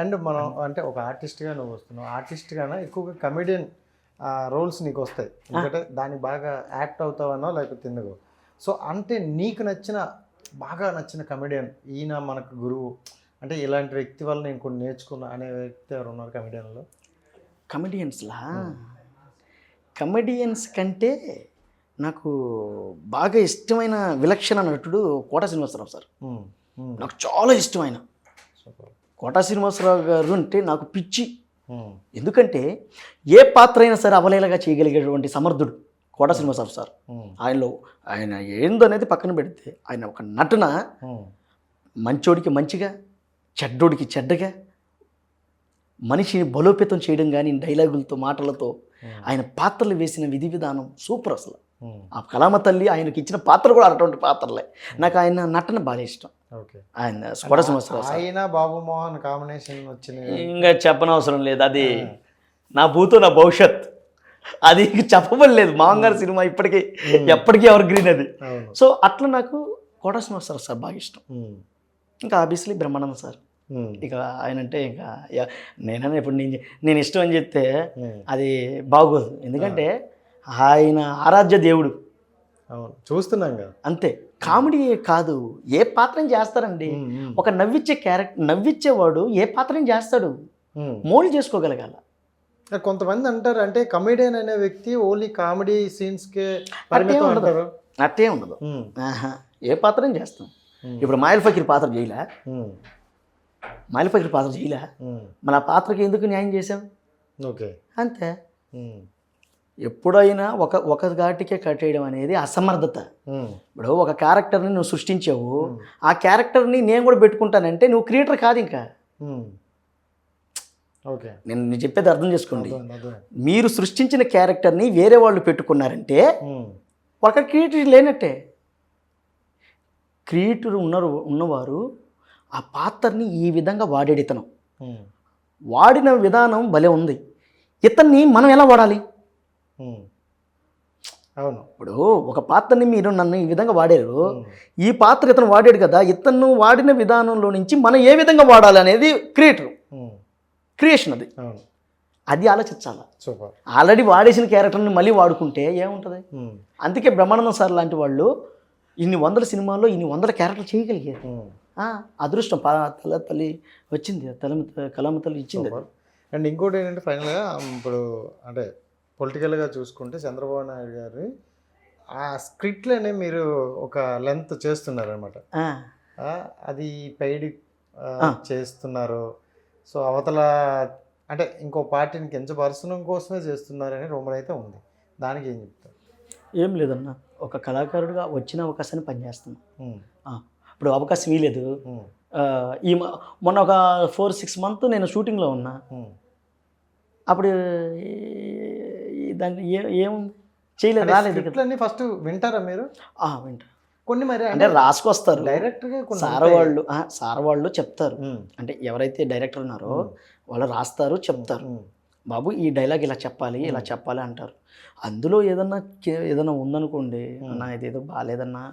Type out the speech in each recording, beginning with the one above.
And మనం అంటే ఒక ఆర్టిస్ట్గా నువ్వు వస్తున్నావు, ఆర్టిస్ట్గానే ఎక్కువగా కమెడియన్ రోల్స్ నీకు వస్తాయి, ఎందుకంటే దానికి బాగా యాక్ట్ అవుతావనో లేకపోతే ఎందుకు. సో అంటే నీకు నచ్చిన బాగా నచ్చిన కమెడియన్ ఈయన మనకు గురువు, అంటే ఇలాంటి వ్యక్తి వల్ల నేను కొన్ని నేర్చుకున్నా అనే వ్యక్తి ఎవరు ఉన్నారు కమెడియన్లో? కమెడియన్స్లా కమెడియన్స్ కంటే నాకు బాగా ఇష్టమైన విలక్షణ నటుడు కోట శ్రీనివాసరావు సార్. నాకు చాలా ఇష్టమైన కోట శ్రీనివాసరావు గారు అంటే నాకు పిచ్చి. ఎందుకంటే ఏ పాత్ర అయినా సరే అవలేలగా చేయగలిగేటువంటి సమర్థుడు కోట శ్రీనివాసరావు సార్. ఆయన ఏందనేది పక్కన పెడితే ఆయన ఒక నటన మంచోడికి మంచిగా, చెడ్డోడికి చెడ్డగా, మనిషిని బలోపేతం చేయడం కానీ డైలాగులతో మాటలతో ఆయన పాత్రలు వేసిన విధి విధానం సూపర్ అసలు. ఆ కళామ తల్లి ఆయనకి ఇచ్చిన పాత్ర కూడా అటువంటి పాత్రలే. నాకు ఆయన నటన బాగా ఇష్టం. ఆయన కోట శ్రీనివాసరావు ఆయన బాబు మోహన్ కాంబినేషన్ వచ్చింది, ఇంకా చెప్పనవసరం లేదు. అది నా భూతో నా భవిష్యత్, అది చెప్పబడలేదు. మామగారు సినిమా ఇప్పటికీ ఎప్పటికీ ఎవర్ గ్రీన్ అది. సో అట్లా నాకు కోట శ్రీనివాసరావు సార్ బాగా ఇష్టం. ఇంకా ఆబ్వియస్లీ బ్రహ్మానందం సార్. ఇక ఆయన అంటే ఇంకా నేనన్నా ఇప్పుడు నేను ఇష్టం అని చెప్తే అది బాగోదు, ఎందుకంటే ఆయన ఆరాధ్య దేవుడు. చూస్తున్నాం కదా, అంతే. కామెడీ కాదు, ఏ పాత్రని చేస్తారండి. ఒక నవ్విచ్చే క్యారెక్టర్, నవ్విచ్చేవాడు ఏ పాత్రని చేస్తాడు, మోల్డ్ చేసుకోగలగాల. కొంతమంది అంటారు అంటే కమెడియన్ అనే వ్యక్తి ఓన్లీ కామెడీ సీన్స్కే పరిమితం అంటారు. అట్టే ఉండదు. ఏ పాత్రని చేస్తాం. ఇప్పుడు మాయల్ ఫకీర్ పాత్ర చేయలే, మాయల్ ఫకీర్ పాత్ర చేయలే, మన పాత్రకి ఎందుకు న్యాయం చేసాం? ఓకే, అంతే. ఎప్పుడైనా ఒక ఘాటికే కట్టేయడం అనేది అసమర్థత. ఇప్పుడు ఒక క్యారెక్టర్ని నువ్వు సృష్టించావు, ఆ క్యారెక్టర్ని నేను కూడా పెట్టుకుంటానంటే నువ్వు క్రియేటర్ కాదు. ఇంకా ఓకే, నేను చెప్పేది అర్థం చేసుకోండి. మీరు సృష్టించిన క్యారెక్టర్ని వేరే వాళ్ళు పెట్టుకున్నారంటే ఒక క్రియేటర్ లేనట్టే. క్రియేటర్ ఉన్నవారు ఆ పాత్రని ఈ విధంగా వాడేది, ఇతను వాడిన విధానం భలే ఉంది. ఇతన్ని మనం ఎలా వాడాలి? అవును, ఇప్పుడు ఒక పాత్రని మీరు నన్ను ఈ విధంగా వాడారు, ఈ పాత్ర ఇతను వాడాడు కదా, ఇతను వాడిన విధానంలో నుంచి మనం ఏ విధంగా వాడాలి అనేది క్రియేషన్. అది ఆలోచించాలి. ఆల్రెడీ వాడేసిన క్యారెక్టర్ని మళ్ళీ వాడుకుంటే ఏముంటుంది? అందుకే బ్రహ్మానందం సార్ లాంటి వాళ్ళు ఇన్ని వందల సినిమాల్లో ఇన్ని వందల క్యారెక్టర్లు చేయగలిగారు. అదృష్టం తల్లి వచ్చింది, కళామ తల్లి ఇచ్చింది. అండ్ ఇంకోటి ఏంటంటే ఫైనల్గా ఇప్పుడు అంటే పొలిటికల్గా చూసుకుంటే చంద్రబాబు నాయుడు గారు ఆ స్క్రిప్ట్లోనే మీరు ఒక లెంత్ చేస్తున్నారనమాట, అది పెయిడ్ చేస్తున్నారు. సో అవతల అంటే ఇంకో పార్టీని కించపరచడం కోసమే చేస్తున్నారని రూమర్ అయితే ఉంది, దానికి ఏం చెప్తారు? ఏం లేదన్న, ఒక కళాకారుడిగా వచ్చిన అవకాశాన్ని పనిచేస్తున్నాం. ఇప్పుడు అవకాశం ఇవ్వలేదు. మొన్న ఒక 4-6 months నేను షూటింగ్లో ఉన్నా. అప్పుడు దాన్ని ఏముంది చేయలేదు, రాలేదు. ఫస్ట్ వింటారా మీరు? వింటా. కొన్ని మరి అంటే రాసుకొస్తారు డైరెక్ట్గా, సార్ వాళ్ళు చెప్తారు. అంటే ఎవరైతే డైరెక్టర్ ఉన్నారో వాళ్ళు రాస్తారు, చెప్తారు, బాబు ఈ డైలాగ్ ఇలా చెప్పాలి, ఇలా చెప్పాలి అంటారు. అందులో ఏదన్నా ఉందనుకోండి, అన్నా ఇదేదో బాగాలేదన్నా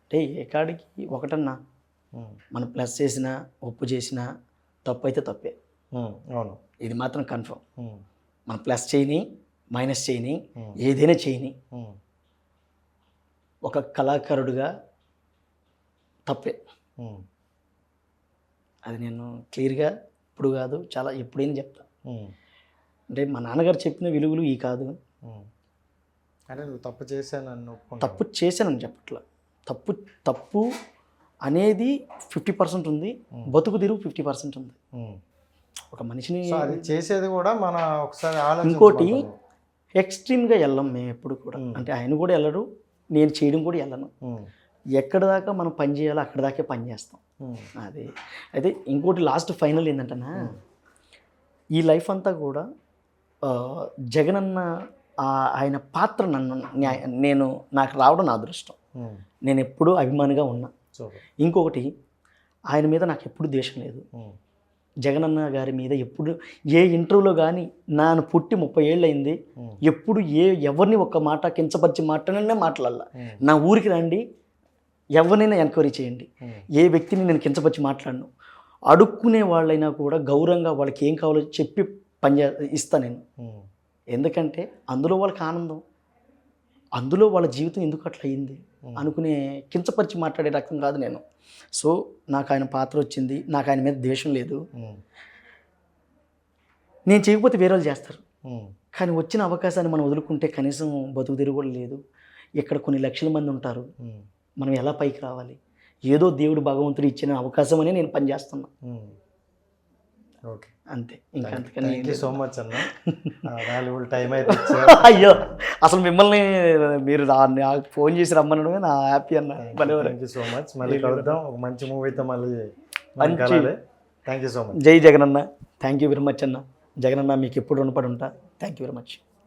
అంటే ఏ కాడికి ఒకటన్నా, మనం ప్లస్ చేసినా ఒప్పు చేసినా తప్పు అయితే తప్పే. అవును, ఇది మాత్రం కన్ఫర్మ్. మనం ప్లస్ చేయని మైనస్ చేయని ఏదైనా చేయని ఒక కళాకారుడిగా తప్పే. అది నేను క్లియర్గా ఇప్పుడు కాదు, చాలా ఎప్పుడైనా చెప్తా. అంటే మా నాన్నగారు చెప్పిన విలువలు ఈ కాదు. అంటే నువ్వు తప్పు చేశాను, తప్పు చేశానని చెప్పట్లా. తప్పు అనేది 50% ఉంది, బతుకు తిరుగు 50% ఉంది. ఒక మనిషిని చేసేది కూడా మన ఒకసారి ఇంకోటి ఎక్స్ట్రీమ్గా వెళ్ళం మేము ఎప్పుడు కూడా. అంటే ఆయన కూడా వెళ్ళరు, నేను చేయడం కూడా వెళ్ళను. ఎక్కడ దాకా మనం పని చేయాలో అక్కడ దాకే పని చేస్తాం. అది అయితే ఇంకోటి లాస్ట్ ఫైనల్ ఏంటంటేనా, ఈ లైఫ్ అంతా కూడా జగనన్న ఆయన పాత్ర నాకు రావడం నా అదృష్టం. నేను ఎప్పుడూ అభిమానిగా ఉన్నా. ఇంకొకటి, ఆయన మీద నాకు ఎప్పుడు ద్వేషం లేదు. జగనన్న గారి మీద ఎప్పుడు ఏ ఇంటర్వ్యూలో కానీ, నాను పుట్టి 30 ఏళ్ళు అయింది, ఎప్పుడు ఎవరిని ఒక్క మాట కించపరిచి మాట్లాడాల. నా ఊరికి రండి, ఎవరినైనా ఎంక్వైరీ చేయండి, ఏ వ్యక్తిని నేను కించపరిచి మాట్లాడను. అడుక్కునే వాళ్ళైనా కూడా గౌరవంగా వాళ్ళకి ఏం కావాలో చెప్పి ఇస్తా నేను. ఎందుకంటే అందులో వాళ్ళకి ఆనందం, అందులో వాళ్ళ జీవితం ఎందుకు అట్లా అయింది అనుకునే కించపరిచి మాట్లాడే రకం కాదు నేను. సో నాకు ఆయన పాత్ర వచ్చింది, నాకు ఆయన మీద ద్వేషం లేదు. నేను చేయకపోతే వేరే వాళ్ళు చేస్తారు, కానీ వచ్చిన అవకాశాన్ని మనం వదులుకుంటే కనీసం బతుకు తెరుగు కూడా లేదు. ఇక్కడ కొన్ని లక్షల మంది ఉంటారు, మనం ఎలా పైకి రావాలి? ఏదో దేవుడు భగవంతుడు ఇచ్చిన అవకాశం అని నేను పనిచేస్తున్నా. ఓకే, అంతే, ఇంకా అంతకని. థ్యాంక్ యూ సో మచ్ అన్న. వాల్యుబుల్ టైం అయితే అయ్యో, అసలు మిమ్మల్ని మీరు నాకు ఫోన్ చేసి రమ్మనడమే నా హ్యాపీ అన్న. Thank you so much. మళ్ళీ కలుద్దాం ఒక మంచి మూవీతో మళ్ళీ. Thank you so much. జై జగనన్న. థ్యాంక్ యూ వెరీ మచ్ అన్న. జగనన్న మీకు ఎప్పుడు రుణపడి ఉంటా. Thank you very much.